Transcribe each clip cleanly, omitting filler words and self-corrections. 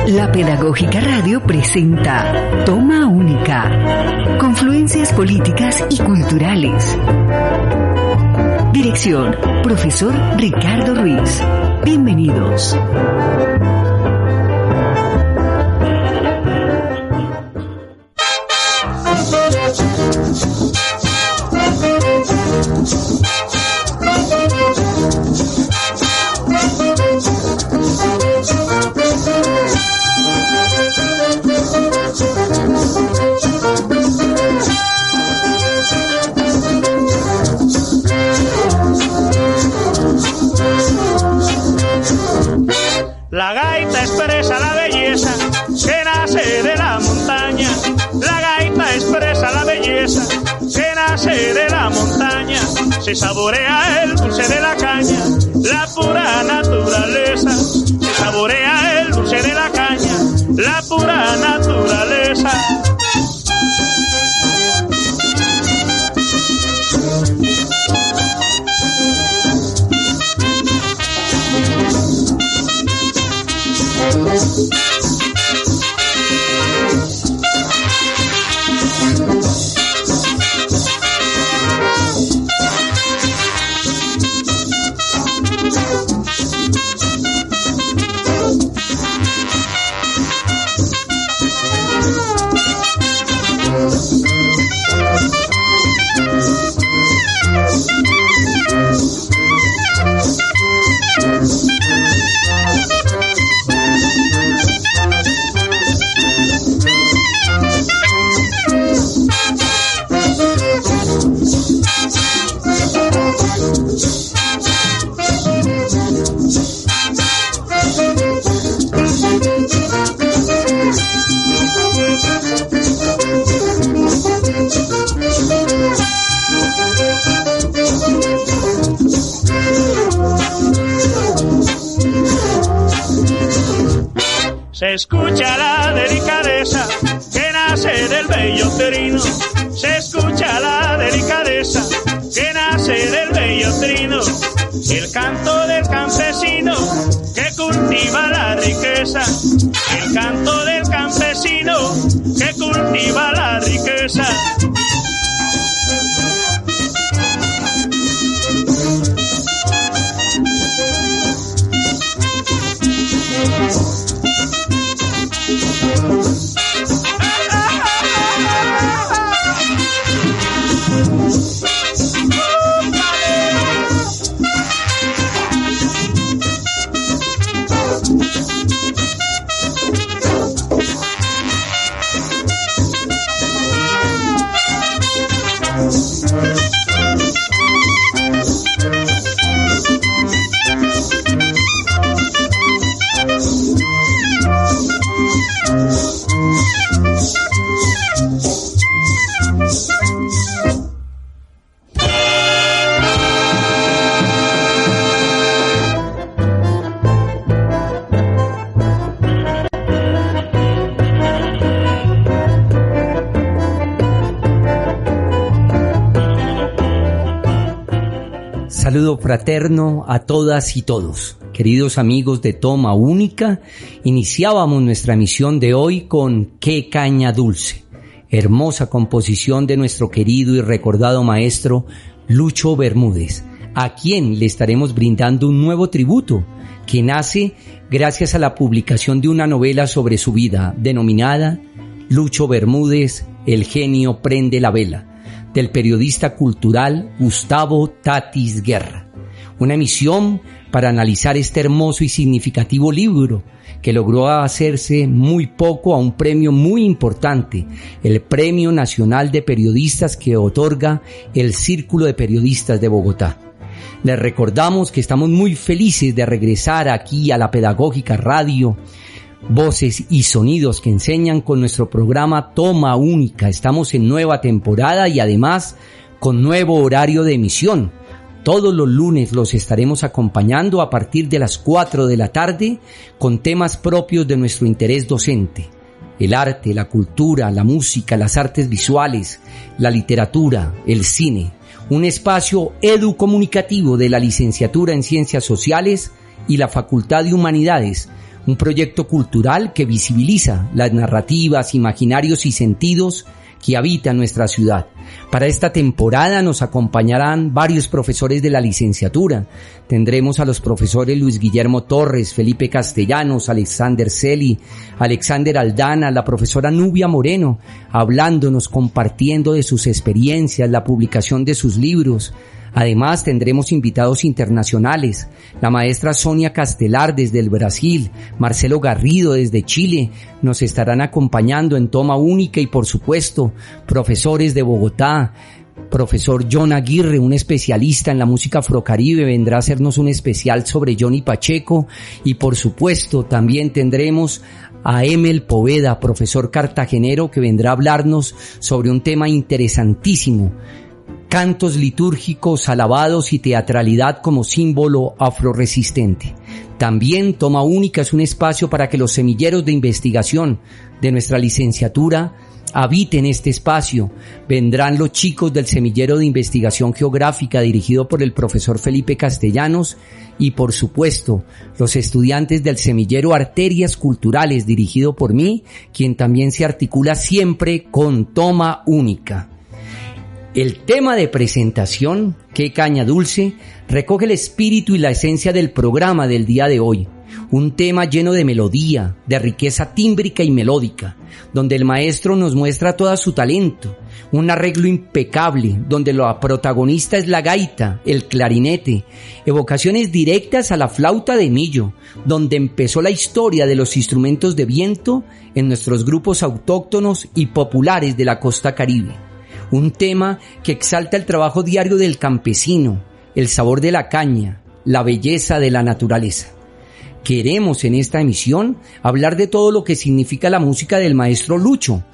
La Pedagógica Radio presenta Toma Única. Confluencias políticas y culturales. Dirección, profesor Ricardo Ruiz. Bienvenidos. La gaita expresa la belleza que nace de la montaña. La gaita expresa la belleza que nace de la montaña. Se saborea el dulce de la caña, la pura naturaleza. Se saborea el dulce de la caña, la pura naturaleza. Se escucha la delicadeza que nace del bello trino. Se escucha la delicadeza que nace del bello trino. El canto del campesino que cultiva la riqueza. El canto del campesino que cultiva la riqueza. Saludo fraterno a todas y todos. Queridos amigos de Toma Única, iniciábamos nuestra emisión de hoy con Qué caña dulce, hermosa composición de nuestro querido y recordado maestro Lucho Bermúdez, a quien le estaremos brindando un nuevo tributo que nace gracias a la publicación de una novela sobre su vida denominada Lucho Bermúdez, el genio prende la vela, del periodista cultural Gustavo Tatis Guerra. Una emisión para analizar este hermoso y significativo libro que logró hacerse muy poco a un premio muy importante, el Premio Nacional de Periodistas que otorga el Círculo de Periodistas de Bogotá. Les recordamos que estamos muy felices de regresar aquí a la Pedagógica Radio, voces y sonidos que enseñan con nuestro programa Toma Única. Estamos en nueva temporada y además con nuevo horario de emisión. Todos los lunes los estaremos acompañando a partir de las 4 de la tarde con temas propios de nuestro interés docente. El arte, la cultura, la música, las artes visuales, la literatura, el cine. Un espacio educomunicativo de la Licenciatura en Ciencias Sociales y la Facultad de Humanidades, un proyecto cultural que visibiliza las narrativas, imaginarios y sentidos que habitan nuestra ciudad. Para esta temporada nos acompañarán varios profesores de la licenciatura. Tendremos a los profesores Luis Guillermo Torres, Felipe Castellanos, Alexander Celi, Alexander Aldana, la profesora Nubia Moreno, hablándonos, compartiendo de sus experiencias, la publicación de sus libros. Además tendremos invitados internacionales, la maestra Sonia Castelar desde el Brasil, Marcelo Garrido desde Chile, nos estarán acompañando en toma única y por supuesto profesores de Bogotá. Profesor John Aguirre, un especialista en la música afrocaribe, vendrá a hacernos un especial sobre Johnny Pacheco y por supuesto también tendremos a Emel Poveda, profesor cartagenero, que vendrá a hablarnos sobre un tema interesantísimo: cantos litúrgicos, alabados y teatralidad como símbolo afroresistente. También Toma Única es un espacio para que los semilleros de investigación de nuestra licenciatura habiten este espacio. Vendrán los chicos del semillero de investigación geográfica dirigido por el profesor Felipe Castellanos y por supuesto los estudiantes del semillero Arterias Culturales dirigido por mí, quien también se articula siempre con Toma Única. El tema de presentación, Qué Caña Dulce, recoge el espíritu y la esencia del programa del día de hoy. Un tema lleno de melodía, de riqueza tímbrica y melódica, donde el maestro nos muestra todo su talento. Un arreglo impecable, donde la protagonista es la gaita, el clarinete, evocaciones directas a la flauta de millo, donde empezó la historia de los instrumentos de viento en nuestros grupos autóctonos y populares de la costa caribe. Un tema que exalta el trabajo diario del campesino, el sabor de la caña, la belleza de la naturaleza. Queremos en esta emisión hablar de todo lo que significa la música del maestro Lucho,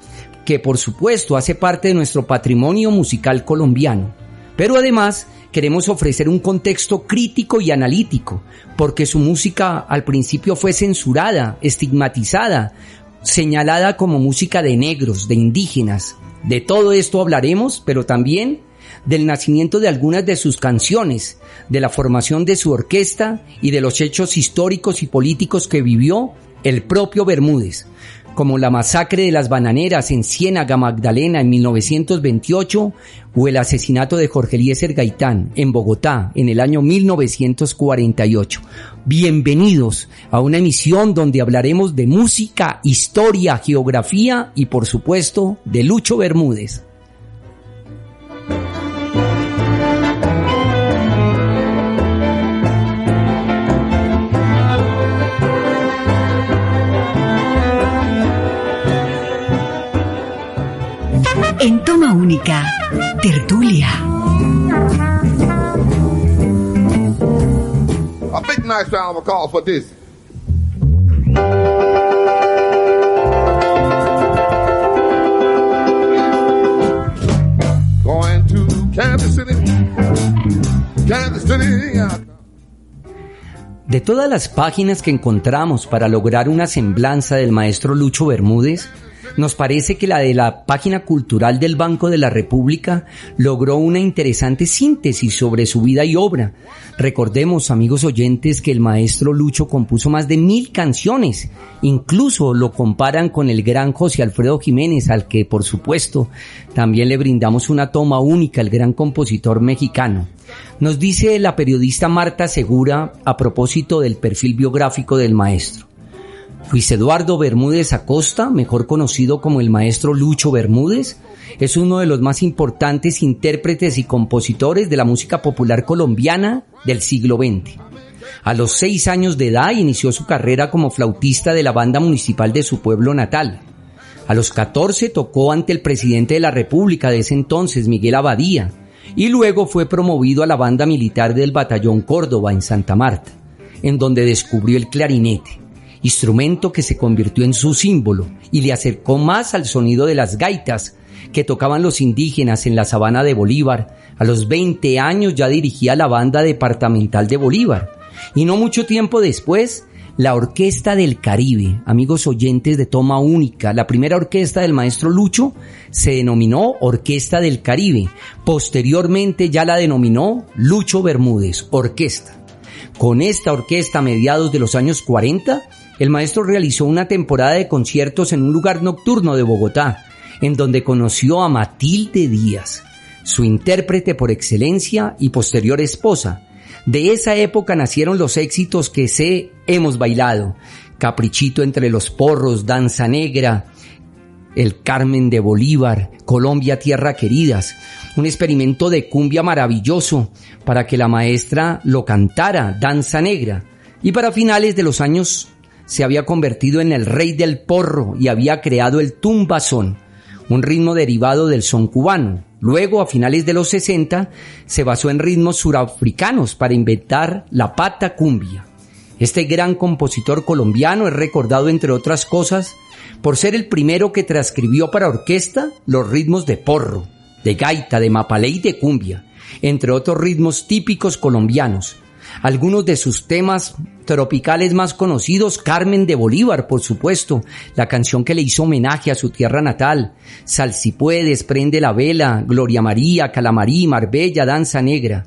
que por supuesto hace parte de nuestro patrimonio musical colombiano. Pero además queremos ofrecer un contexto crítico y analítico, porque su música al principio fue censurada, estigmatizada, señalada como música de negros, de indígenas. De todo esto hablaremos, pero también del nacimiento de algunas de sus canciones, de la formación de su orquesta y de los hechos históricos y políticos que vivió el propio Bermúdez, como la masacre de las bananeras en Ciénaga Magdalena en 1928 o el asesinato de Jorge Eliezer Gaitán en Bogotá en el año 1948. Bienvenidos a una emisión donde hablaremos de música, historia, geografía y por supuesto de Lucho Bermúdez. En Toma Única, tertulia. A big nice round of applause for this. Going to Kansas City, Kansas City. De todas las páginas que encontramos para lograr una semblanza del maestro Lucho Bermúdez, nos parece que la de la página cultural del Banco de la República logró una interesante síntesis sobre su vida y obra. Recordemos, amigos oyentes, que el maestro Lucho compuso más de 1000 canciones. Incluso lo comparan con el gran José Alfredo Jiménez, al que, por supuesto, también le brindamos una toma única, el gran compositor mexicano. Nos dice la periodista Marta Segura a propósito del perfil biográfico del maestro. Luis Eduardo Bermúdez Acosta, mejor conocido como el maestro Lucho Bermúdez, es uno de los más importantes intérpretes y compositores de la música popular colombiana del siglo XX. A los 6 años de edad inició su carrera como flautista de la banda municipal de su pueblo natal. A los 14 tocó ante el presidente de la República de ese entonces, Miguel Abadía, y luego fue promovido a la banda militar del Batallón Córdoba en Santa Marta, en donde descubrió el clarinete, instrumento que se convirtió en su símbolo y le acercó más al sonido de las gaitas que tocaban los indígenas en la sabana de Bolívar. A los 20 años ya dirigía la banda departamental de Bolívar. Y no mucho tiempo después, la Orquesta del Caribe, amigos oyentes de Toma Única, la primera orquesta del maestro Lucho se denominó Orquesta del Caribe. Posteriormente ya la denominó Lucho Bermúdez Orquesta. Con esta orquesta, a mediados de los años 40, el maestro realizó una temporada de conciertos en un lugar nocturno de Bogotá, en donde conoció a Matilde Díaz, su intérprete por excelencia y posterior esposa. De esa época nacieron los éxitos que hemos bailado: Caprichito entre los porros, Danza Negra, El Carmen de Bolívar, Colombia Tierra Queridas, un experimento de cumbia maravilloso para que la maestra lo cantara, Danza Negra. Y para finales de los años se había convertido en el rey del porro y había creado el tumbazón, un ritmo derivado del son cubano. Luego, a finales de los 60, se basó en ritmos surafricanos para inventar la pata cumbia. Este gran compositor colombiano es recordado, entre otras cosas, por ser el primero que transcribió para orquesta los ritmos de porro, de gaita, de mapalé y de cumbia, entre otros ritmos típicos colombianos. Algunos de sus temas tropicales más conocidos: Carmen de Bolívar, por supuesto, la canción que le hizo homenaje a su tierra natal, Sal si puedes, Prende la vela, Gloria María, Calamarí, Marbella, Danza Negra.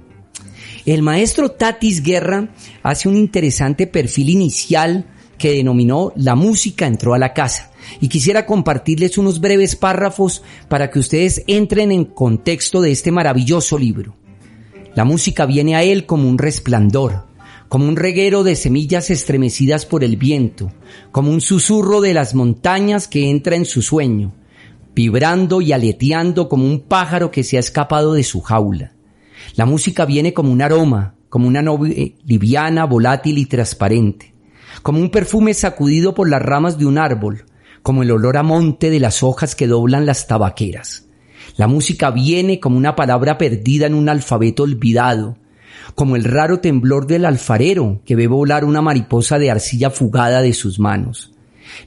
El maestro Tatis Guerra hace un interesante perfil inicial que denominó La música entró a la casa, y quisiera compartirles unos breves párrafos para que ustedes entren en contexto de este maravilloso libro. La música viene a él como un resplandor, como un reguero de semillas estremecidas por el viento, como un susurro de las montañas que entra en su sueño, vibrando y aleteando como un pájaro que se ha escapado de su jaula. La música viene como un aroma, como una nube liviana, volátil y transparente, como un perfume sacudido por las ramas de un árbol, como el olor a monte de las hojas que doblan las tabaqueras. La música viene como una palabra perdida en un alfabeto olvidado, como el raro temblor del alfarero que ve volar una mariposa de arcilla fugada de sus manos.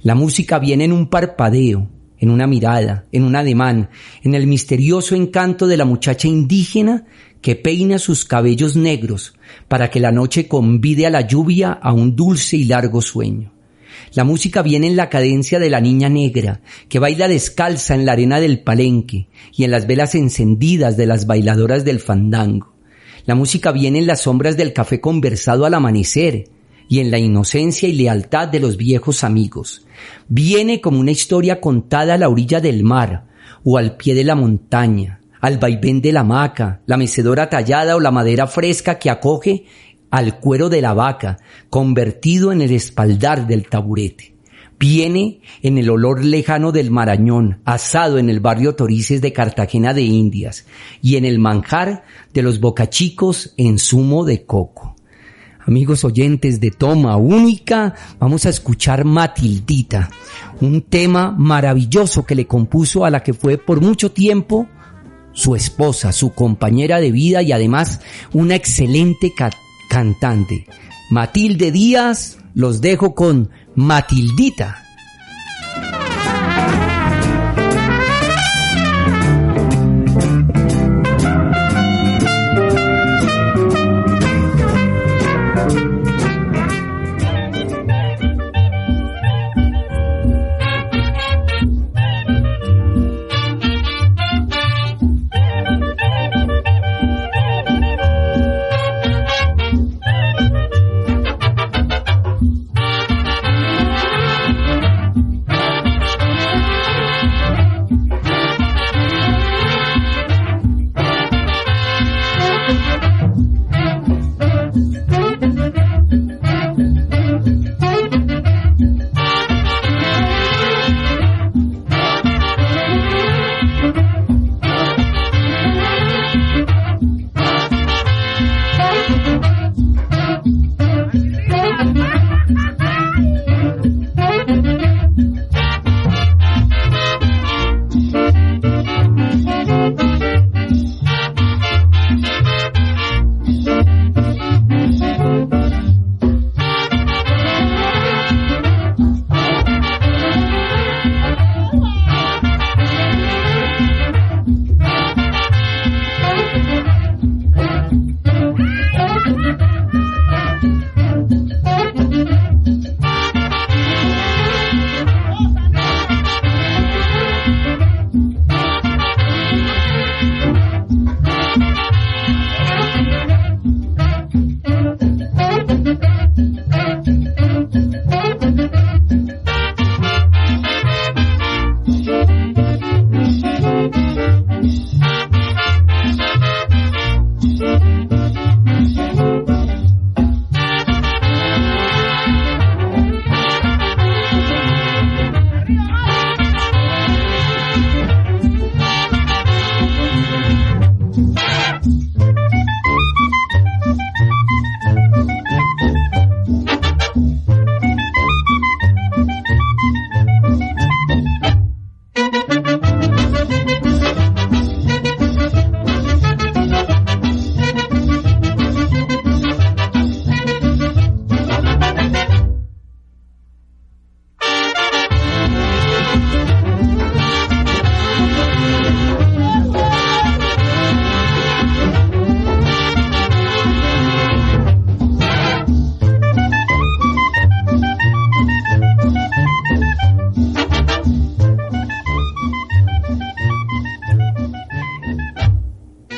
La música viene en un parpadeo, en una mirada, en un ademán, en el misterioso encanto de la muchacha indígena que peina sus cabellos negros para que la noche convide a la lluvia a un dulce y largo sueño. La música viene en la cadencia de la niña negra que baila descalza en la arena del palenque y en las velas encendidas de las bailadoras del fandango. La música viene en las sombras del café conversado al amanecer y en la inocencia y lealtad de los viejos amigos. Viene como una historia contada a la orilla del mar o al pie de la montaña, al vaivén de la hamaca, la mecedora tallada o la madera fresca que acoge al cuero de la vaca, convertido en el espaldar del taburete. Viene en el olor lejano del marañón, asado en el barrio Torices de Cartagena de Indias, y en el manjar de los bocachicos en zumo de coco. Amigos oyentes de Toma Única, vamos a escuchar Matildita, un tema maravilloso que le compuso a la que fue por mucho tiempo su esposa, su compañera de vida y además una excelente cantante. Matilde Díaz, los dejo con Matildita.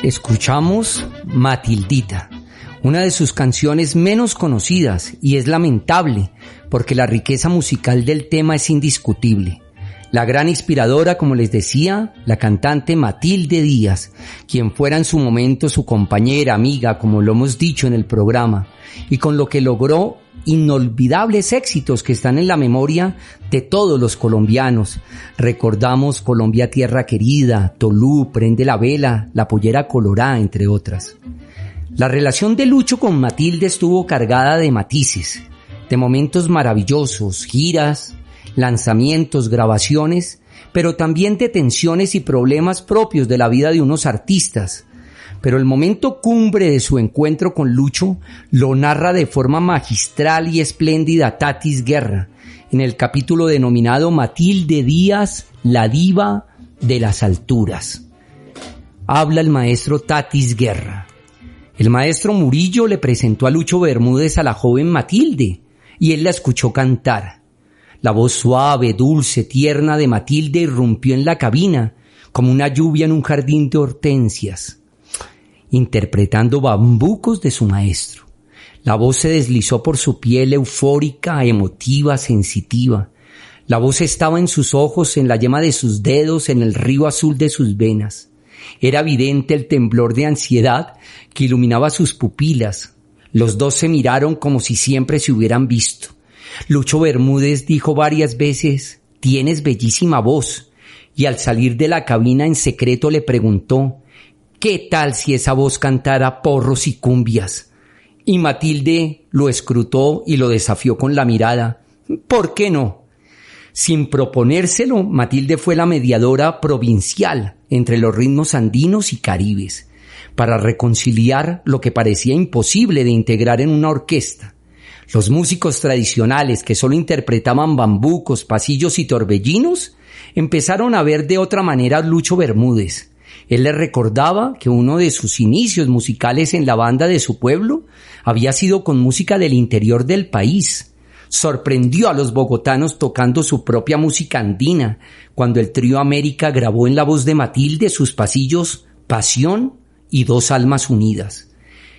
Escuchamos Matildita, una de sus canciones menos conocidas, y es lamentable porque la riqueza musical del tema es indiscutible. La gran inspiradora, como les decía, la cantante Matilde Díaz, quien fuera en su momento su compañera, amiga, como lo hemos dicho en el programa, y con lo que logró inolvidables éxitos que están en la memoria de todos los colombianos. Recordamos Colombia Tierra Querida, Tolú, Prende la Vela, La Pollera Colorá, entre otras. La relación de Lucho con Matilde estuvo cargada de matices, de momentos maravillosos, giras, lanzamientos, grabaciones, pero también de tensiones y problemas propios de la vida de unos artistas. Pero el momento cumbre de su encuentro con Lucho lo narra de forma magistral y espléndida Tatis Guerra, en el capítulo denominado Matilde Díaz, la diva de las alturas. Habla el maestro Tatis Guerra. El maestro Murillo le presentó a Lucho Bermúdez a la joven Matilde, y él la escuchó cantar. La voz suave, dulce, tierna de Matilde irrumpió en la cabina como una lluvia en un jardín de hortensias, interpretando bambucos de su maestro. La voz se deslizó por su piel eufórica, emotiva, sensitiva. La voz estaba en sus ojos, en la yema de sus dedos, en el río azul de sus venas. Era evidente el temblor de ansiedad que iluminaba sus pupilas. Los dos se miraron como si siempre se hubieran visto. Lucho Bermúdez dijo varias veces: «Tienes bellísima voz», y al salir de la cabina en secreto le preguntó: «¿Qué tal si esa voz cantara porros y cumbias?». Y Matilde lo escrutó y lo desafió con la mirada: «¿Por qué no?». Sin proponérselo, Matilde fue la mediadora provincial entre los ritmos andinos y caribes, para reconciliar lo que parecía imposible de integrar en una orquesta. Los músicos tradicionales que solo interpretaban bambucos, pasillos y torbellinos empezaron a ver de otra manera a Lucho Bermúdez. Él les recordaba que uno de sus inicios musicales en la banda de su pueblo había sido con música del interior del país. Sorprendió a los bogotanos tocando su propia música andina, cuando el trío América grabó en la voz de Matilde sus pasillos Pasión y Dos Almas Unidas.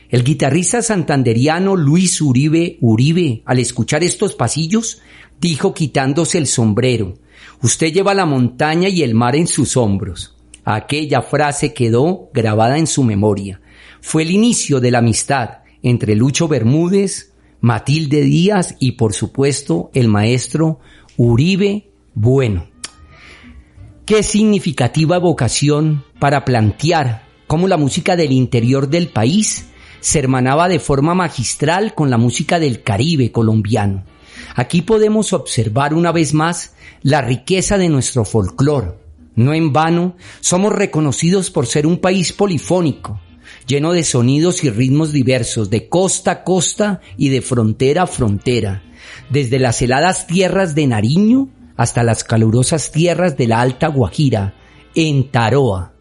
El guitarrista santanderiano Luis Uribe, al escuchar estos pasillos, dijo quitándose el sombrero: «Usted lleva la montaña y el mar en sus hombros». Aquella frase quedó grabada en su memoria. Fue el inicio de la amistad entre Lucho Bermúdez, Matilde Díaz y, por supuesto, el maestro Uribe Bueno. Qué significativa evocación para plantear cómo la música del interior del país se hermanaba de forma magistral con la música del Caribe colombiano. Aquí podemos observar una vez más la riqueza de nuestro folclore. No en vano somos reconocidos por ser un país polifónico, lleno de sonidos y ritmos diversos, de costa a costa y de frontera a frontera, desde las heladas tierras de Nariño hasta las calurosas tierras de la Alta Guajira, en Taroa.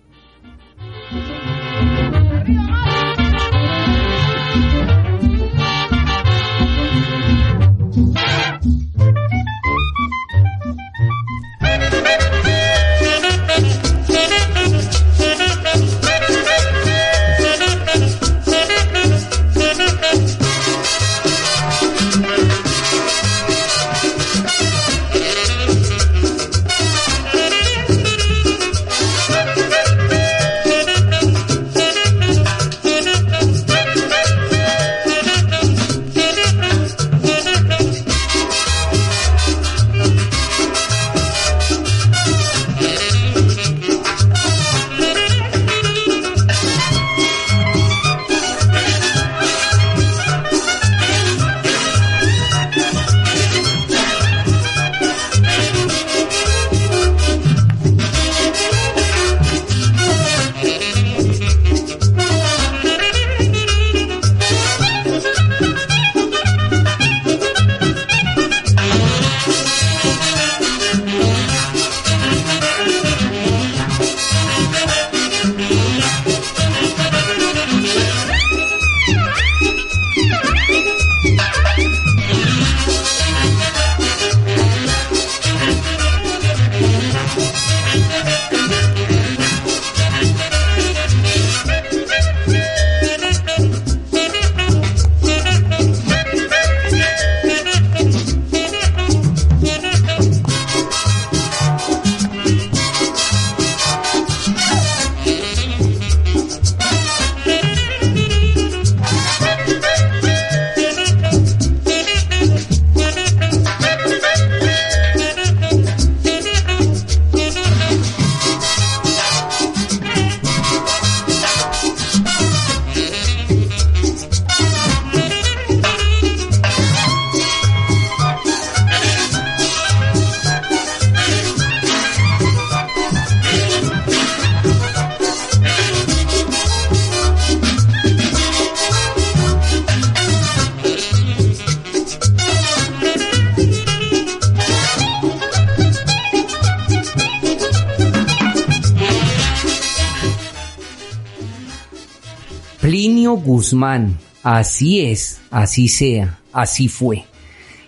Plinio Guzmán, así es, así sea, así fue.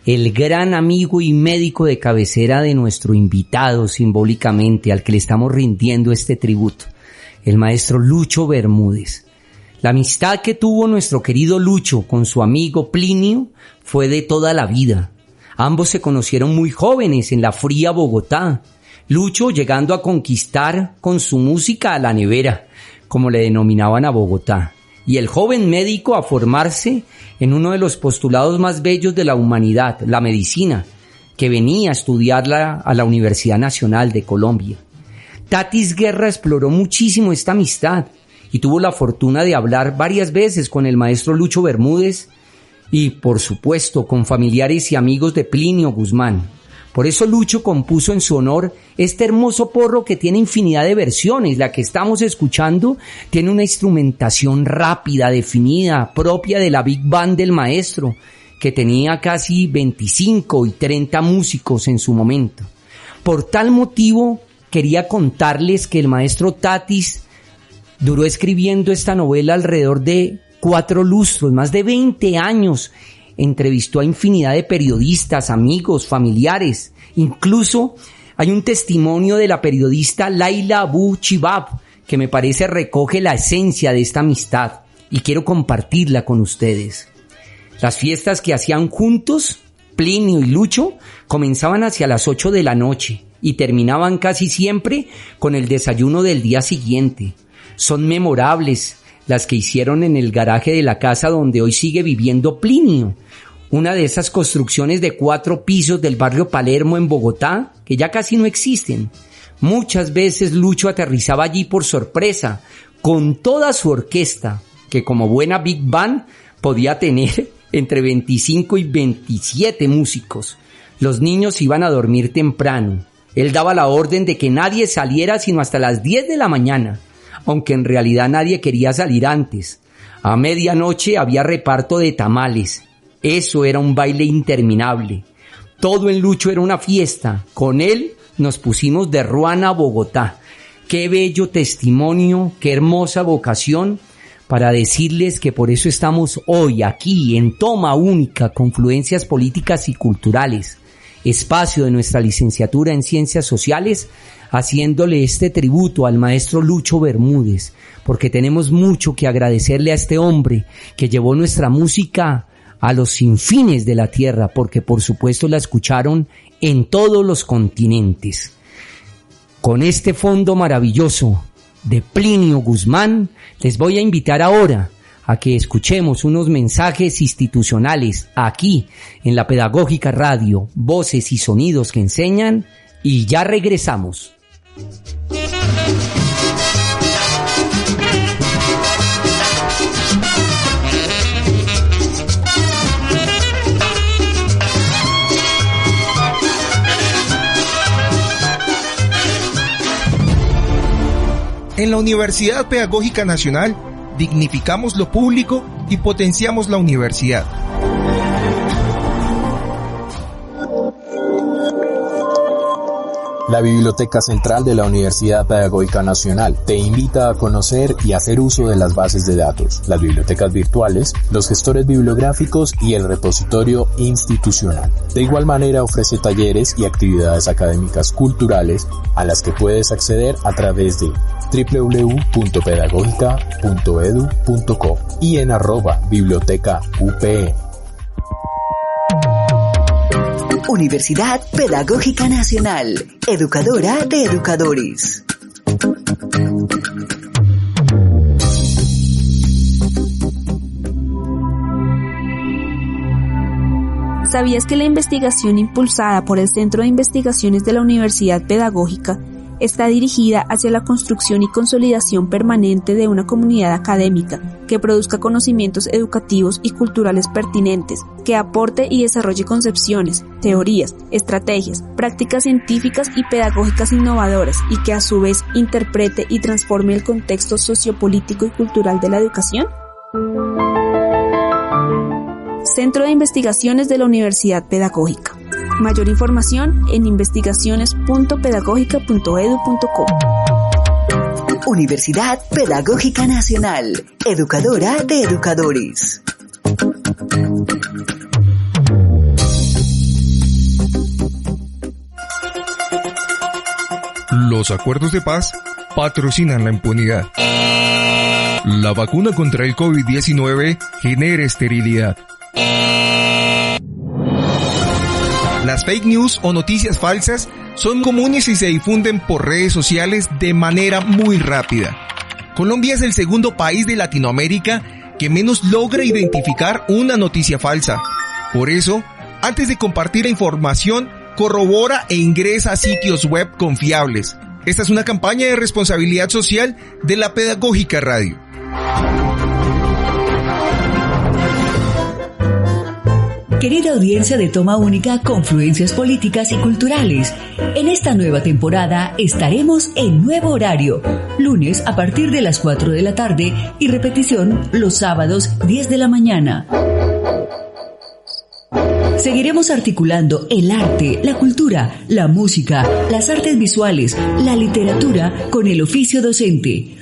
El gran amigo y médico de cabecera de nuestro invitado simbólicamente, al que le estamos rindiendo este tributo, el maestro Lucho Bermúdez. La amistad que tuvo nuestro querido Lucho con su amigo Plinio fue de toda la vida. Ambos se conocieron muy jóvenes en la fría Bogotá. Lucho llegando a conquistar con su música a la nevera, como le denominaban a Bogotá, y el joven médico a formarse en uno de los postulados más bellos de la humanidad, la medicina, que venía a estudiarla a la Universidad Nacional de Colombia. Tatis Guerra exploró muchísimo esta amistad y tuvo la fortuna de hablar varias veces con el maestro Lucho Bermúdez y, por supuesto, con familiares y amigos de Plinio Guzmán. Por eso Lucho compuso en su honor este hermoso porro que tiene infinidad de versiones. La que estamos escuchando tiene una instrumentación rápida, definida, propia de la Big Band del maestro, que tenía casi 25 y 30 músicos en su momento. Por tal motivo, quería contarles que el maestro Tatis duró escribiendo esta novela alrededor de 4 lustros, más de 20 años. Entrevistó a infinidad de periodistas, amigos, familiares. Incluso hay un testimonio de la periodista Laila Abu Chibab que me parece recoge la esencia de esta amistad y quiero compartirla con ustedes. Las fiestas que hacían juntos, Plinio y Lucho, comenzaban hacia las 8 de la noche y terminaban casi siempre con el desayuno del día siguiente. Son memorables las que hicieron en el garaje de la casa donde hoy sigue viviendo Plinio, una de esas construcciones de 4 pisos del barrio Palermo en Bogotá, que ya casi no existen. Muchas veces Lucho aterrizaba allí por sorpresa, con toda su orquesta, que como buena Big Band podía tener entre 25 y 27 músicos. Los niños iban a dormir temprano. Él daba la orden de que nadie saliera sino hasta las 10 de la mañana. Aunque en realidad nadie quería salir antes. A medianoche había reparto de tamales. Eso era un baile interminable. Todo en Lucho era una fiesta. Con él nos pusimos de ruana a Bogotá. Qué bello testimonio, qué hermosa vocación para decirles que por eso estamos hoy aquí en Toma Única, Confluencias Políticas y Culturales, espacio de nuestra licenciatura en Ciencias Sociales, haciéndole este tributo al maestro Lucho Bermúdez, porque tenemos mucho que agradecerle a este hombre que llevó nuestra música a los confines de la tierra, porque por supuesto la escucharon en todos los continentes. Con este fondo maravilloso de Plinio Guzmán, les voy a invitar ahora a que escuchemos unos mensajes institucionales aquí en la Pedagógica Radio, voces y sonidos que enseñan, y ya regresamos. En la Universidad Pedagógica Nacional, dignificamos lo público y potenciamos la universidad. La Biblioteca Central de la Universidad Pedagógica Nacional te invita a conocer y hacer uso de las bases de datos, las bibliotecas virtuales, los gestores bibliográficos y el repositorio institucional. De igual manera ofrece talleres y actividades académicas culturales a las que puedes acceder a través de www.pedagogica.edu.co y en @bibliotecauPN. Universidad Pedagógica Nacional, educadora de educadores. ¿Sabías que la investigación impulsada por el Centro de Investigaciones de la Universidad Pedagógica está dirigida hacia la construcción y consolidación permanente de una comunidad académica que produzca conocimientos educativos y culturales pertinentes, que aporte y desarrolle concepciones, teorías, estrategias, prácticas científicas y pedagógicas innovadoras y que a su vez interprete y transforme el contexto sociopolítico y cultural de la educación? Centro de Investigaciones de la Universidad Pedagógica. Mayor información en investigaciones.pedagogica.edu.co. Universidad Pedagógica Nacional, educadora de educadores. Los acuerdos de paz patrocinan la impunidad. La vacuna contra el COVID-19 genera esterilidad. Las fake news o noticias falsas son comunes y se difunden por redes sociales de manera muy rápida. Colombia es el segundo país de Latinoamérica que menos logra identificar una noticia falsa. Por eso, antes de compartir la información, corrobora e ingresa a sitios web confiables. Esta es una campaña de responsabilidad social de la Pedagógica Radio. Querida audiencia de Toma Única, Confluencias Políticas y Culturales, en esta nueva temporada estaremos en nuevo horario, lunes a partir de las 4 de la tarde y repetición los sábados 10 de la mañana. Seguiremos articulando el arte, la cultura, la música, las artes visuales, la literatura con el oficio docente.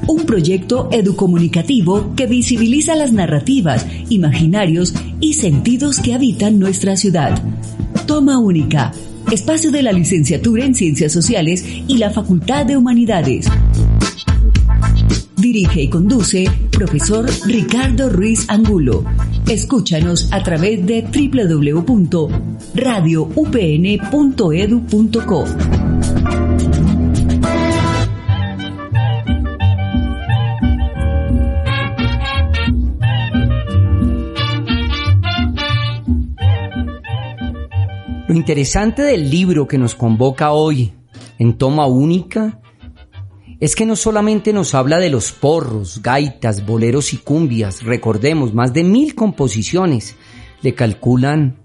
Un proyecto educomunicativo que visibiliza las narrativas, imaginarios y sentidos que habitan nuestra ciudad. Toma Única, espacio de la Licenciatura en Ciencias Sociales y la Facultad de Humanidades. Dirige y conduce profesor Ricardo Ruiz Angulo. Escúchanos a través de www.radioupn.edu.co. Lo interesante del libro que nos convoca hoy en Toma Única es que no solamente nos habla de los porros, gaitas, boleros y cumbias, recordemos, más de 1000 composiciones le calculan,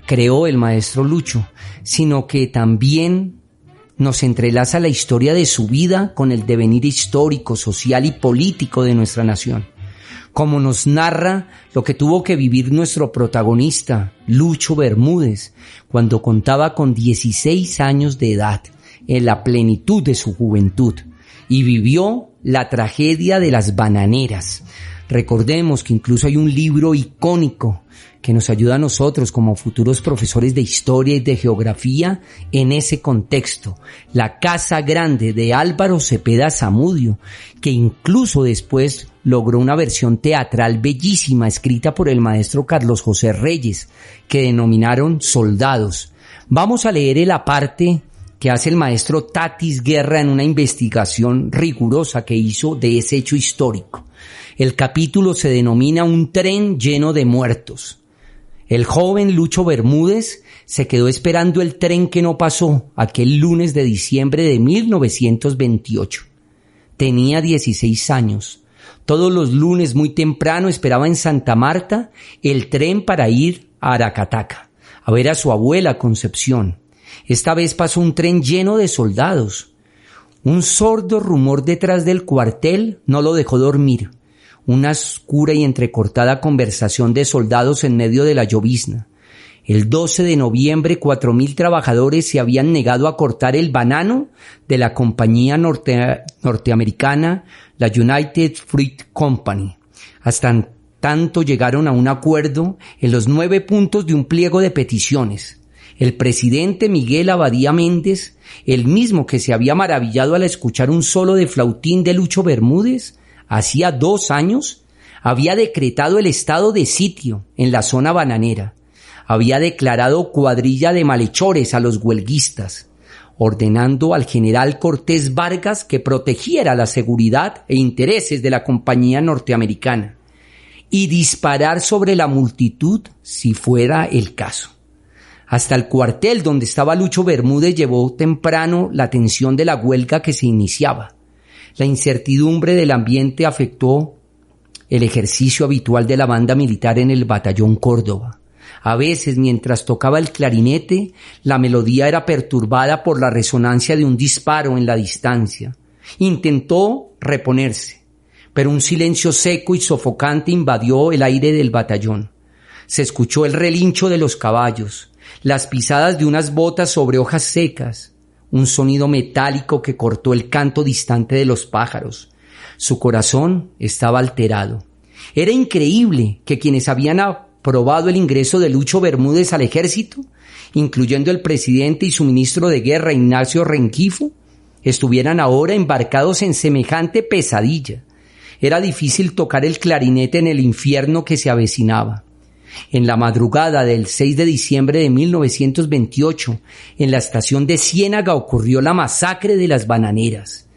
creó el maestro Lucho, sino que también nos entrelaza la historia de su vida con el devenir histórico, social y político de nuestra nación. Como nos narra lo que tuvo que vivir nuestro protagonista, Lucho Bermúdez, cuando contaba con 16 años de edad, en la plenitud de su juventud, y vivió la tragedia de las bananeras. Recordemos que incluso hay un libro icónico que nos ayuda a nosotros como futuros profesores de historia y de geografía en ese contexto, La Casa Grande de Álvaro Cepeda Zamudio, que incluso después logró una versión teatral bellísima escrita por el maestro Carlos José Reyes, que denominaron Soldados. Vamos a leer la parte que hace el maestro Tatis Guerra en una investigación rigurosa que hizo de ese hecho histórico. El capítulo se denomina Un tren lleno de muertos. El joven Lucho Bermúdez se quedó esperando el tren que no pasó aquel lunes de diciembre de 1928. Tenía 16 años. Todos los lunes muy temprano esperaba en Santa Marta el tren para ir a Aracataca, a ver a su abuela Concepción. Esta vez pasó un tren lleno de soldados. Un sordo rumor detrás del cuartel no lo dejó dormir. Una oscura y entrecortada conversación de soldados en medio de la llovizna. El 12 de noviembre 4.000 trabajadores se habían negado a cortar el banano de la compañía norteamericana, la United Fruit Company. Hasta tanto llegaron a un acuerdo en los 9 puntos de un pliego de peticiones. El presidente Miguel Abadía Méndez, el mismo que se había maravillado al escuchar un solo de flautín de Lucho Bermúdez, hacía 2 años, había decretado el estado de sitio en la zona bananera. Había declarado cuadrilla de malhechores a los huelguistas, ordenando al general Cortés Vargas que protegiera la seguridad e intereses de la compañía norteamericana y disparar sobre la multitud si fuera el caso. Hasta el cuartel donde estaba Lucho Bermúdez llevó temprano la tensión de la huelga que se iniciaba. La incertidumbre del ambiente afectó el ejercicio habitual de la banda militar en el batallón Córdoba. A veces, mientras tocaba el clarinete, la melodía era perturbada por la resonancia de un disparo en la distancia. Intentó reponerse, pero un silencio seco y sofocante invadió el aire del batallón. Se escuchó el relincho de los caballos, las pisadas de unas botas sobre hojas secas, un sonido metálico que cortó el canto distante de los pájaros. Su corazón estaba alterado. Era increíble que quienes habían aprobado el ingreso de Lucho Bermúdez al ejército, incluyendo el presidente y su ministro de guerra, Ignacio Renquifo, estuvieran ahora embarcados en semejante pesadilla. Era difícil tocar el clarinete en el infierno que se avecinaba. En la madrugada del 6 de diciembre de 1928, en la estación de Ciénaga ocurrió la masacre de las bananeras,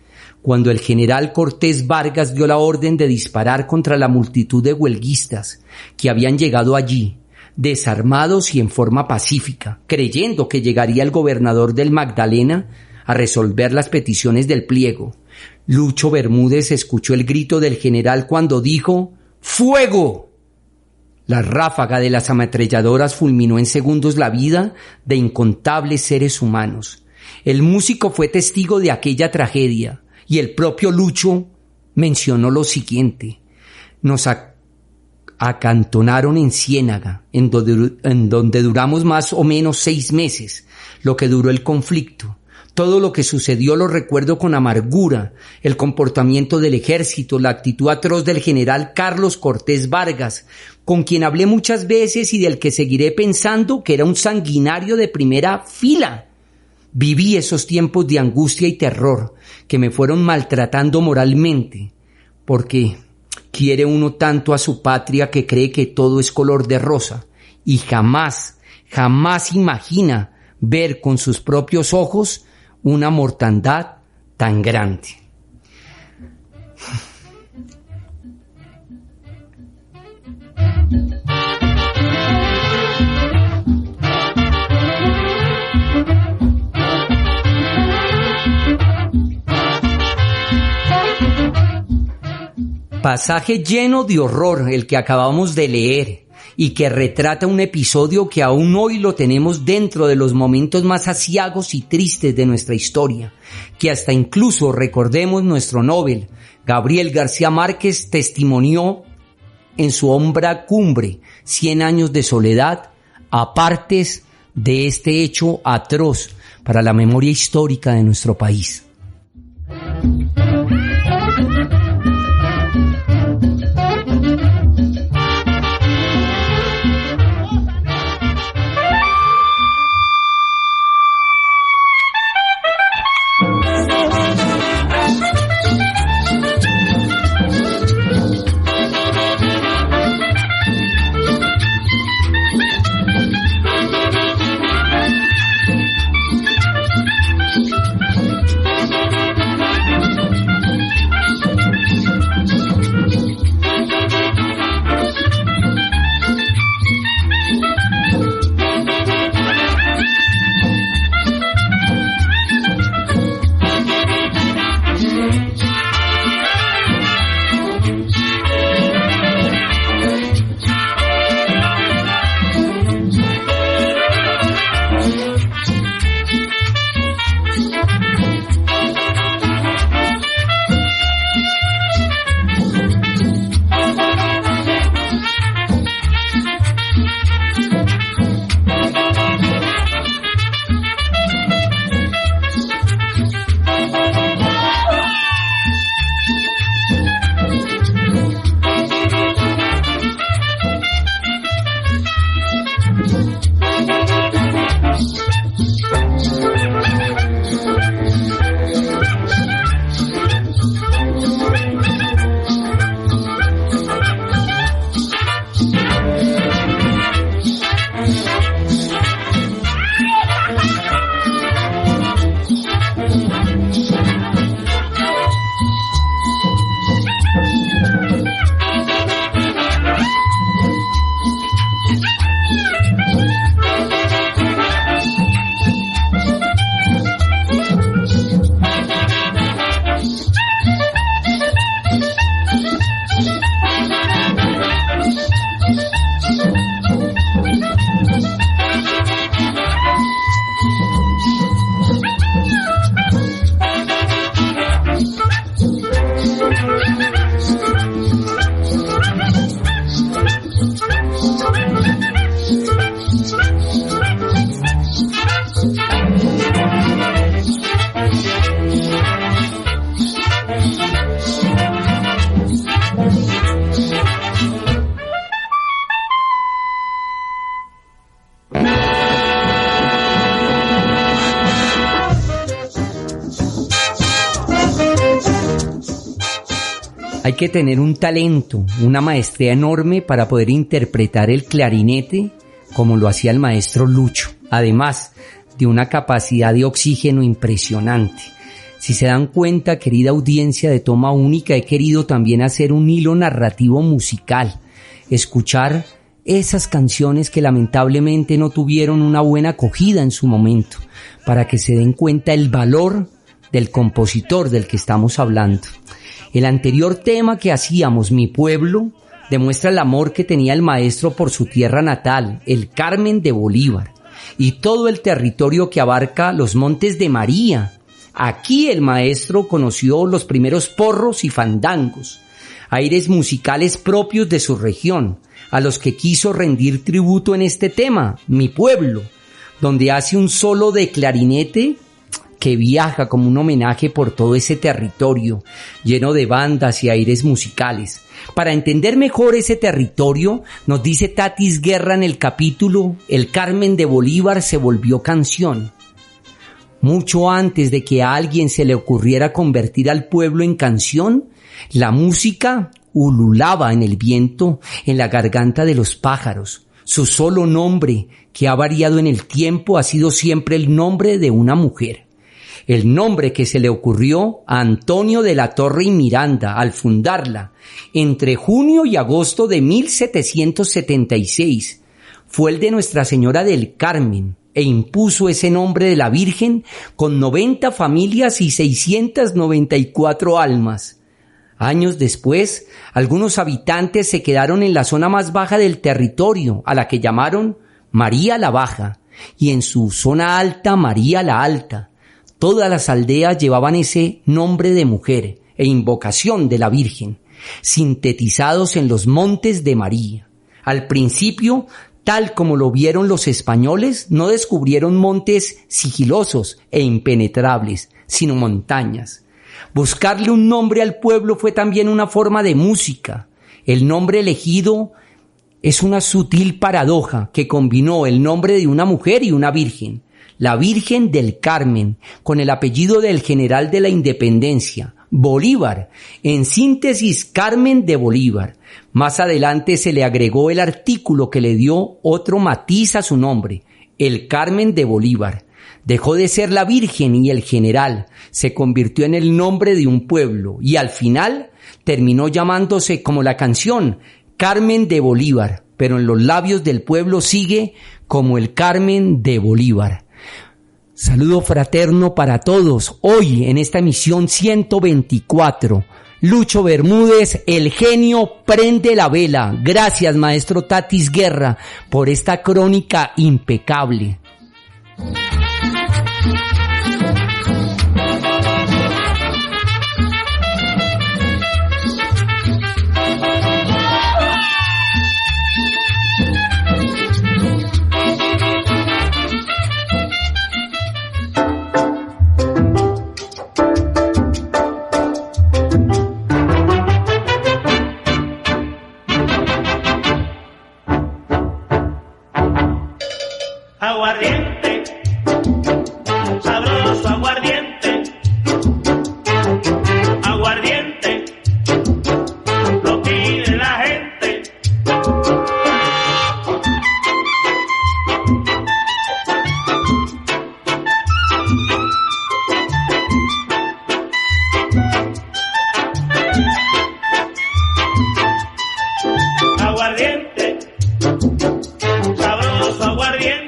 cuando el general Cortés Vargas dio la orden de disparar contra la multitud de huelguistas que habían llegado allí, desarmados y en forma pacífica, creyendo que llegaría el gobernador del Magdalena a resolver las peticiones del pliego. Lucho Bermúdez escuchó el grito del general cuando dijo ¡fuego! La ráfaga de las ametralladoras fulminó en segundos la vida de incontables seres humanos. El músico fue testigo de aquella tragedia y el propio Lucho mencionó lo siguiente: nos acantonaron en Ciénaga, en donde duramos más o menos 6 meses, lo que duró el conflicto. Todo lo que sucedió lo recuerdo con amargura: el comportamiento del ejército, la actitud atroz del general Carlos Cortés Vargas, con quien hablé muchas veces y del que seguiré pensando que era un sanguinario de primera fila. Viví esos tiempos de angustia y terror que me fueron maltratando moralmente, porque quiere uno tanto a su patria que cree que todo es color de rosa y jamás imagina ver con sus propios ojos una mortandad tan grande. Pasaje lleno de horror el que acabamos de leer y que retrata un episodio que aún hoy lo tenemos dentro de los momentos más aciagos y tristes de nuestra historia, que hasta incluso, recordemos, nuestro Nobel, Gabriel García Márquez, testimonió en su obra cumbre, 100 años de soledad, apartes de este hecho atroz para la memoria histórica de nuestro país. Hay que tener un talento, una maestría enorme para poder interpretar el clarinete como lo hacía el maestro Lucho, además de una capacidad de oxígeno impresionante. Si se dan cuenta, querida audiencia de Toma Única, he querido también hacer un hilo narrativo musical, escuchar esas canciones que lamentablemente no tuvieron una buena acogida en su momento, para que se den cuenta el valor del compositor del que estamos hablando. El anterior tema que hacíamos, Mi Pueblo, demuestra el amor que tenía el maestro por su tierra natal, el Carmen de Bolívar, y todo el territorio que abarca los Montes de María. Aquí el maestro conoció los primeros porros y fandangos, aires musicales propios de su región, a los que quiso rendir tributo en este tema, Mi Pueblo, donde hace un solo de clarinete que viaja como un homenaje por todo ese territorio, lleno de bandas y aires musicales. Para entender mejor ese territorio, nos dice Tatis Guerra en el capítulo El Carmen de Bolívar se volvió canción. Mucho antes de que a alguien se le ocurriera convertir al pueblo en canción, la música ululaba en el viento, en la garganta de los pájaros. Su solo nombre, que ha variado en el tiempo, ha sido siempre el nombre de una mujer. El nombre que se le ocurrió a Antonio de la Torre y Miranda al fundarla entre junio y agosto de 1776 fue el de Nuestra Señora del Carmen, e impuso ese nombre de la Virgen con 90 familias y 694 almas. Años después, algunos habitantes se quedaron en la zona más baja del territorio, a la que llamaron María la Baja, y en su zona alta María la Alta. Todas las aldeas llevaban ese nombre de mujer e invocación de la Virgen, sintetizados en los Montes de María. Al principio, tal como lo vieron los españoles, no descubrieron montes sigilosos e impenetrables, sino montañas. Buscarle un nombre al pueblo fue también una forma de música. El nombre elegido es una sutil paradoja que combinó el nombre de una mujer y una virgen, la Virgen del Carmen, con el apellido del general de la Independencia, Bolívar, en síntesis Carmen de Bolívar. Más adelante se le agregó el artículo que le dio otro matiz a su nombre, el Carmen de Bolívar. Dejó de ser la Virgen y el general, se convirtió en el nombre de un pueblo y al final terminó llamándose como la canción, Carmen de Bolívar, pero en los labios del pueblo sigue como el Carmen de Bolívar. Saludo fraterno para todos. Hoy en esta emisión 124, Lucho Bermúdez, el genio prende la vela. Gracias, maestro Tatis Guerra, por esta crónica impecable. Aguardiente, sabroso aguardiente, aguardiente, lo pide la gente. Aguardiente, sabroso aguardiente.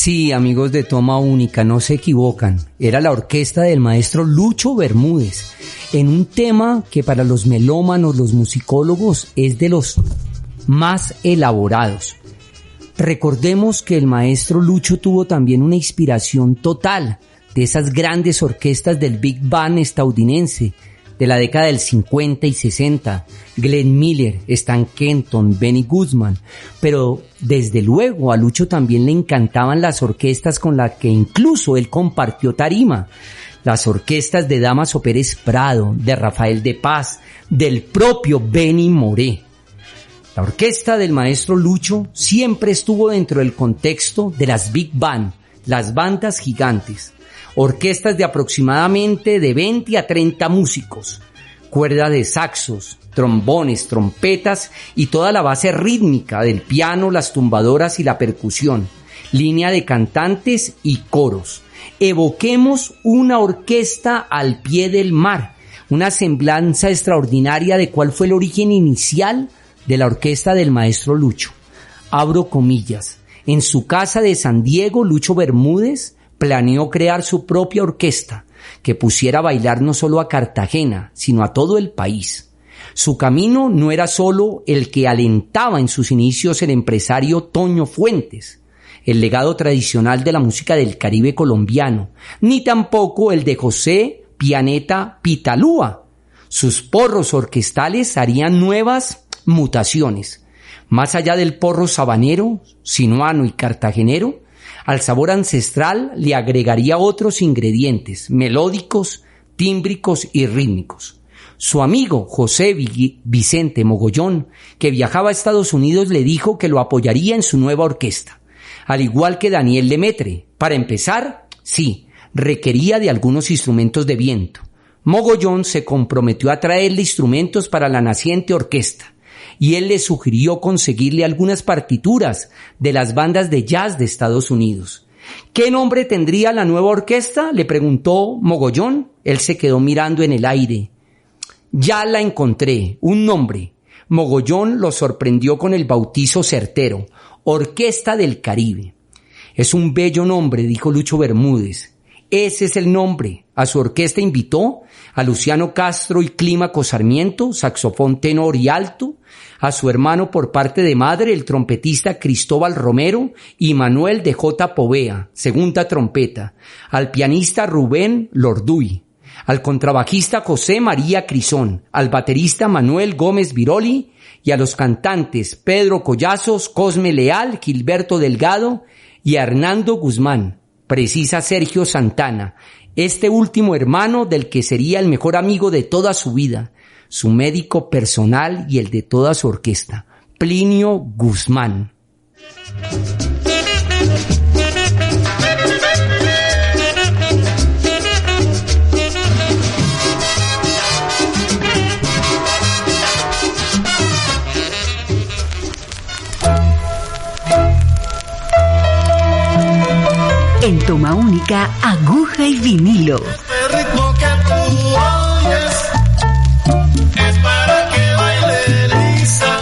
Sí, amigos de Toma Única, no se equivocan. Era la orquesta del maestro Lucho Bermúdez, en un tema que para los melómanos, los musicólogos, es de los más elaborados. Recordemos que el maestro Lucho tuvo también una inspiración total de esas grandes orquestas del Big Band estadounidense de la década del 50 y 60, Glenn Miller, Stan Kenton, Benny Goodman, pero desde luego a Lucho también le encantaban las orquestas con las que incluso él compartió tarima, las orquestas de Dámaso Pérez Prado, de Rafael de Paz, del propio Benny Moré. La orquesta del maestro Lucho siempre estuvo dentro del contexto de las Big Band, las bandas gigantes. Orquestas de aproximadamente de 20 a 30 músicos, cuerda de saxos, trombones, trompetas y toda la base rítmica del piano, las tumbadoras y la percusión, línea de cantantes y coros. Evoquemos una orquesta al pie del mar, una semblanza extraordinaria de cuál fue el origen inicial de la orquesta del maestro Lucho. Abro comillas. En su casa de San Diego, Lucho Bermúdez planeó crear su propia orquesta que pusiera a bailar no solo a Cartagena, sino a todo el país. Su camino no era solo el que alentaba en sus inicios el empresario Toño Fuentes, el legado tradicional de la música del Caribe colombiano, ni tampoco el de José Pianeta Pitalúa. Sus porros orquestales harían nuevas mutaciones. Más allá del porro sabanero, sinuano y cartagenero, al sabor ancestral le agregaría otros ingredientes melódicos, tímbricos y rítmicos. Su amigo José Vicente Mogollón, que viajaba a Estados Unidos, le dijo que lo apoyaría en su nueva orquesta, al igual que Daniel Lemaitre. Para empezar, sí, requería de algunos instrumentos de viento. Mogollón se comprometió a traerle instrumentos para la naciente orquesta, y él le sugirió conseguirle algunas partituras de las bandas de jazz de Estados Unidos. ¿Qué nombre tendría la nueva orquesta?, le preguntó Mogollón. Él se quedó mirando en el aire. Ya la encontré, un nombre. Mogollón lo sorprendió con el bautizo certero, Orquesta del Caribe. Es un bello nombre, dijo Lucho Bermúdez. Ese es el nombre. A su orquesta invitó a Luciano Castro y Clímaco Sarmiento, saxofón tenor y alto, a su hermano por parte de madre, el trompetista Cristóbal Romero, y Manuel de J. Povea, segunda trompeta, al pianista Rubén Lorduy, al contrabajista José María Crisón, al baterista Manuel Gómez Viroli y a los cantantes Pedro Collazos, Cosme Leal, Gilberto Delgado y a Hernando Guzmán. Precisa Sergio Santana, este último hermano del que sería el mejor amigo de toda su vida, su médico personal y el de toda su orquesta, Plinio Guzmán. En Toma Única, aguja y vinilo. Este ritmo que tú oyes es para que baile Lisa.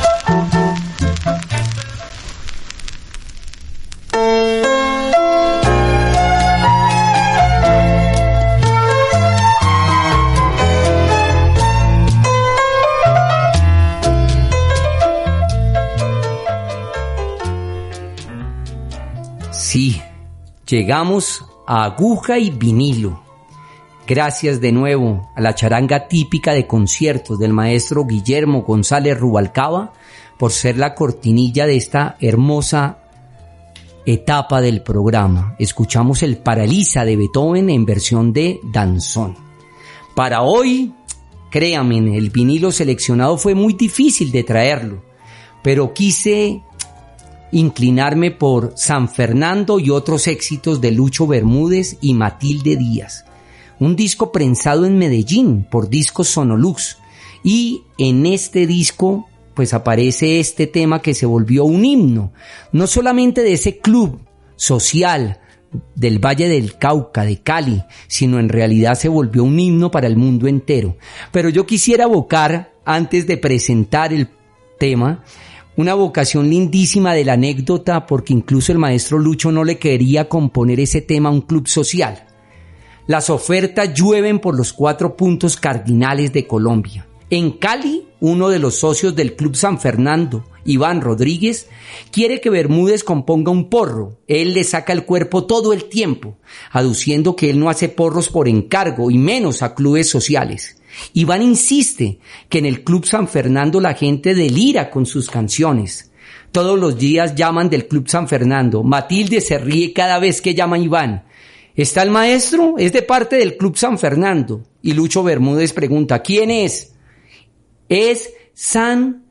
Sí. Llegamos a aguja y vinilo. Gracias de nuevo a la charanga típica de conciertos del maestro Guillermo González Rubalcaba por ser la cortinilla de esta hermosa etapa del programa. Escuchamos el Paralisa de Beethoven en versión de danzón. Para hoy, créanme, el vinilo seleccionado fue muy difícil de traerlo, pero quise inclinarme por San Fernando y otros éxitos de Lucho Bermúdez y Matilde Díaz, un disco prensado en Medellín por Discos Sonolux, y en este disco pues aparece este tema que se volvió un himno, no solamente de ese club social del Valle del Cauca, de Cali, sino en realidad se volvió un himno para el mundo entero. Pero yo quisiera evocar, antes de presentar el tema, Una vocación lindísima de la anécdota, porque incluso el maestro Lucho no le quería componer ese tema a un club social. Las ofertas llueven por los 4 puntos cardinales de Colombia. En Cali, uno de los socios del Club San Fernando, Iván Rodríguez, quiere que Bermúdez componga un porro. Él le saca el cuerpo todo el tiempo, aduciendo que él no hace porros por encargo y menos a clubes sociales. Iván insiste que en el Club San Fernando la gente delira con sus canciones. Todos los días llaman del Club San Fernando. Matilde se ríe cada vez que llama a Iván. ¿Está el maestro? Es de parte del Club San Fernando. Y Lucho Bermúdez pregunta, ¿quién es? Es San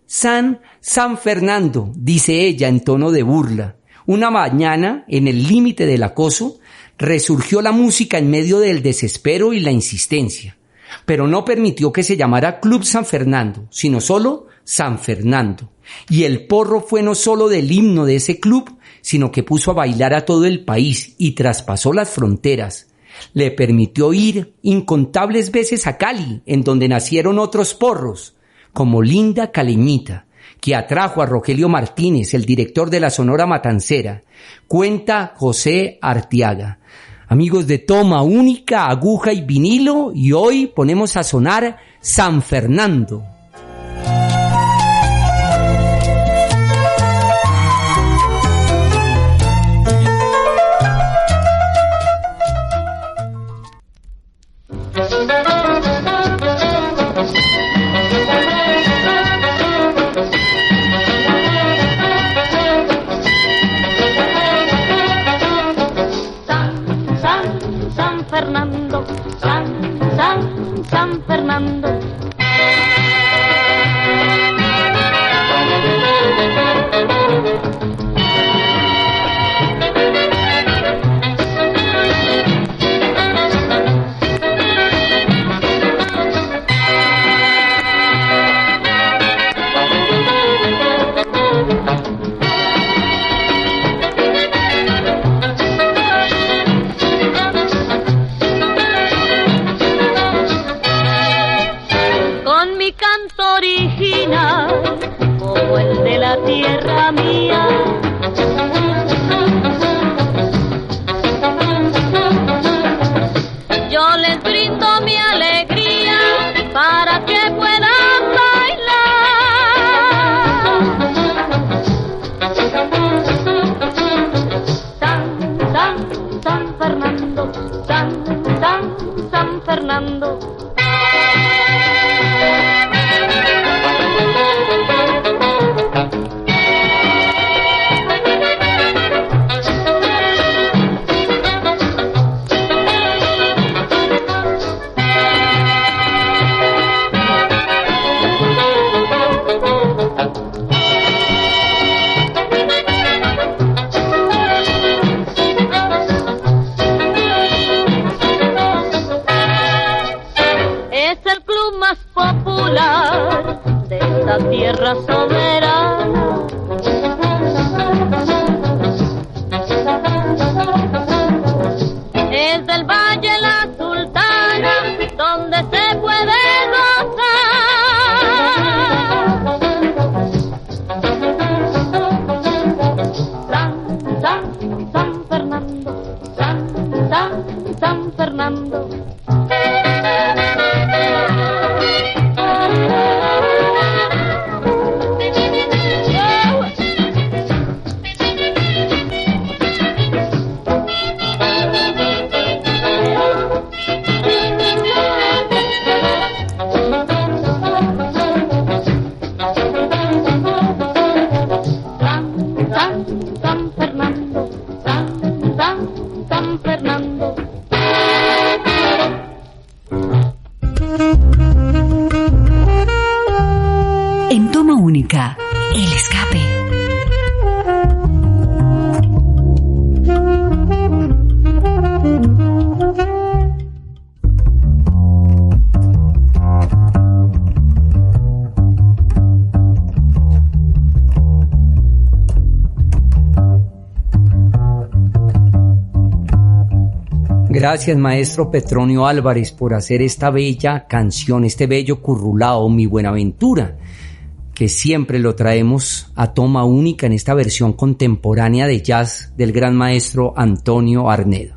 Fernando, dice ella en tono de burla. Una mañana, en el límite del acoso, resurgió la música en medio del desespero y la insistencia, pero no permitió que se llamara Club San Fernando, sino solo San Fernando. Y el porro fue no solo del himno de ese club, sino que puso a bailar a todo el país y traspasó las fronteras. Le permitió ir incontables veces a Cali, en donde nacieron otros porros, como Linda Caleñita, que atrajo a Rogelio Martínez, el director de la Sonora Matancera. Cuenta José Arteaga. Amigos de Toma Única, Aguja y Vinilo, y hoy ponemos a sonar San Fernando. San Fernando. Como el de la tierra mía, yo les brindo mi alegría para que puedan bailar. San Fernando, San Fernando. De esta tierra soberana, es del Valle La Sultana donde se puede gozar. San Fernando, San Fernando. En Toma Única, El Escape. Gracias, maestro Petronio Álvarez, por hacer esta bella canción, este bello currulao, Mi Buenaventura. que siempre lo traemos a toma única en esta versión contemporánea de jazz del gran maestro Antonio Arnedo.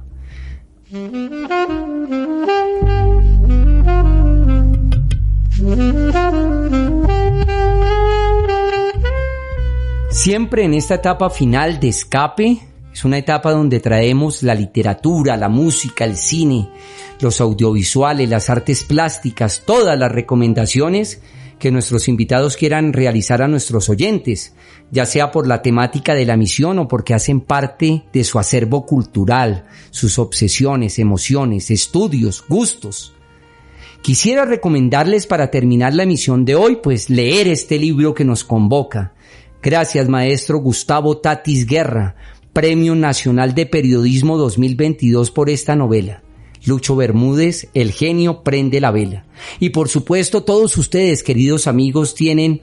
Siempre en esta etapa final de Escape, es una etapa donde traemos la literatura, la música, el cine, los audiovisuales, las artes plásticas, todas las recomendaciones que nuestros invitados quieran realizar a nuestros oyentes, ya sea por la temática de la misión o porque hacen parte de su acervo cultural, sus obsesiones, emociones, estudios, gustos. Quisiera recomendarles para terminar la emisión de hoy, pues leer este libro que nos convoca. Gracias, maestro Gustavo Tatis Guerra, Premio Nacional de Periodismo 2022 por esta novela. Lucho Bermúdez, El genio prende la vela. Y por supuesto, todos ustedes, queridos amigos, tienen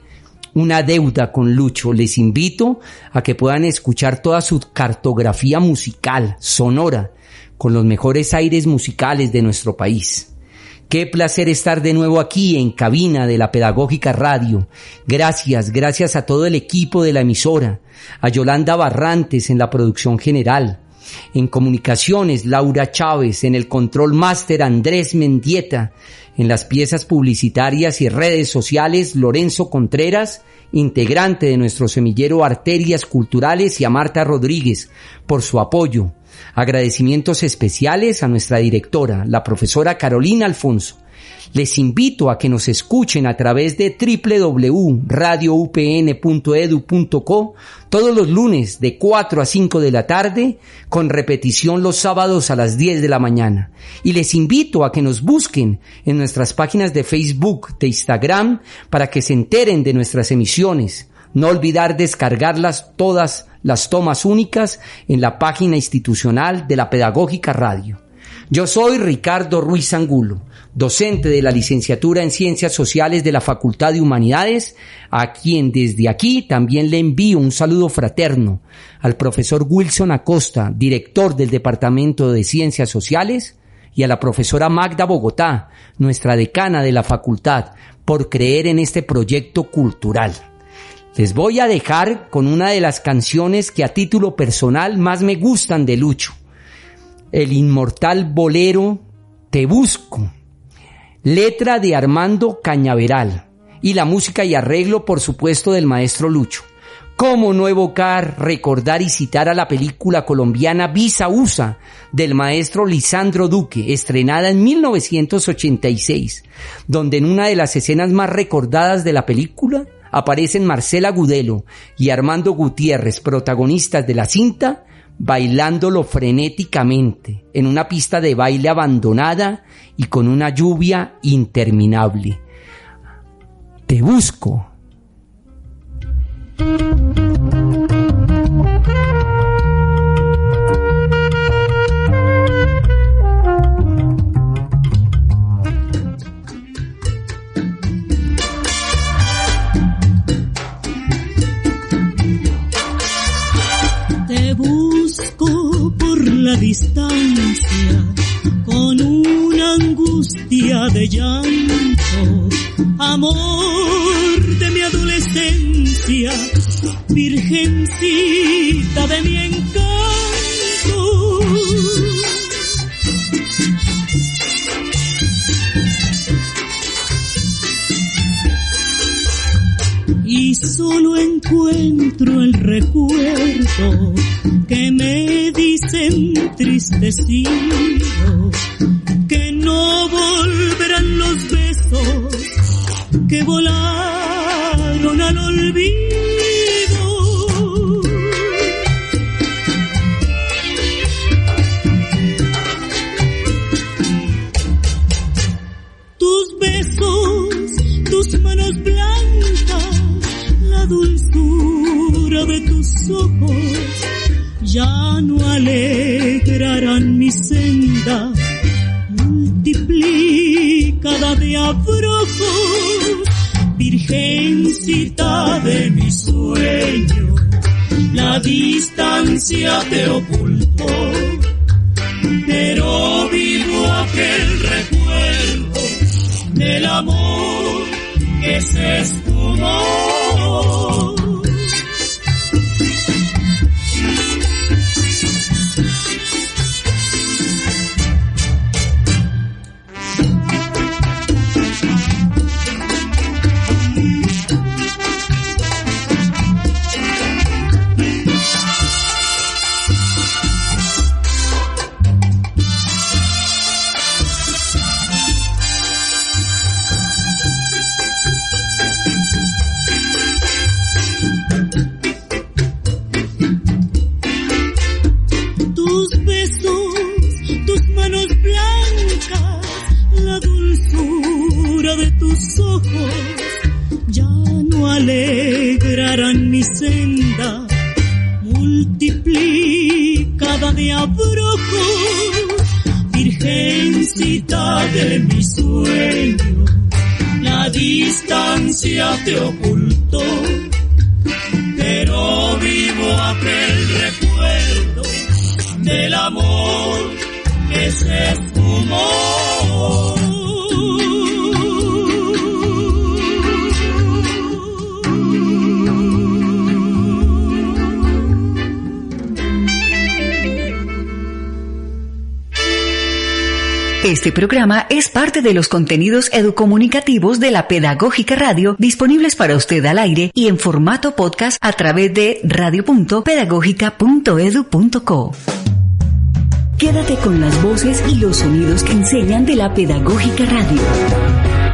una deuda con Lucho. Les invito a que puedan escuchar toda su cartografía musical, sonora, con los mejores aires musicales de nuestro país. Qué placer estar de nuevo aquí en cabina de la Pedagógica Radio. Gracias a todo el equipo de la emisora, a Yolanda Barrantes en la producción general, en comunicaciones Laura Chávez, en el control máster Andrés Mendieta, en las piezas publicitarias y redes sociales Lorenzo Contreras, integrante de nuestro semillero Arterias Culturales, y a Marta Rodríguez por su apoyo. Agradecimientos especiales a nuestra directora, la profesora Carolina Alfonso. Les invito a que nos escuchen a través de www.radioupn.edu.co todos los lunes de 4 a 5 de la tarde, con repetición los sábados a las 10 de la mañana. Y les invito a que nos busquen en nuestras páginas de Facebook, de Instagram, para que se enteren de nuestras emisiones. No olvidar descargarlas todas las tomas únicas en la página institucional de la Pedagógica Radio. Yo soy Ricardo Ruiz Angulo, docente de la licenciatura en Ciencias Sociales de la Facultad de Humanidades, a quien desde aquí también le envío un saludo fraterno al profesor Wilson Acosta, director del Departamento de Ciencias Sociales, y a la profesora Magda Bogotá, nuestra decana de la facultad, por creer en este proyecto cultural. Les voy a dejar con una de las canciones que a título personal más me gustan de Lucho, el inmortal bolero Te Busco, letra de Armando Cañaveral, y la música y arreglo, por supuesto, del maestro Lucho. ¿Cómo no evocar, recordar y citar a la película colombiana Visa USA del maestro Lisandro Duque, estrenada en 1986, donde en una de las escenas más recordadas de la película aparecen Marcela Gudelo y Armando Gutiérrez, protagonistas de la cinta, bailándolo frenéticamente en una pista de baile abandonada y con una lluvia interminable. Te busco. La distancia con una angustia de llanto, amor de mi adolescencia, virgencita de mi encanto. Y solo encuentro el recuerdo que me dice entristecido que no volverán los besos que volaron al olvido. Tus besos, tus manos blancas, la dulzura de tus ojos ya no alegrarán mi senda multiplicada de abrojos. Virgencita de mi sueño, la distancia te ocultó, pero vivo aquel recuerdo del amor que se esfumó. alegrarán mi senda, multiplicada de abrojos, virgencita de mi sueño, la distancia te ocultó, pero vivo aquel recuerdo del amor que se esfumó. Este programa es parte de los contenidos educomunicativos de la Pedagógica Radio, disponibles para usted al aire y en formato podcast a través de radio.pedagogica.edu.co. Quédate con las voces y los sonidos que enseñan de la Pedagógica Radio.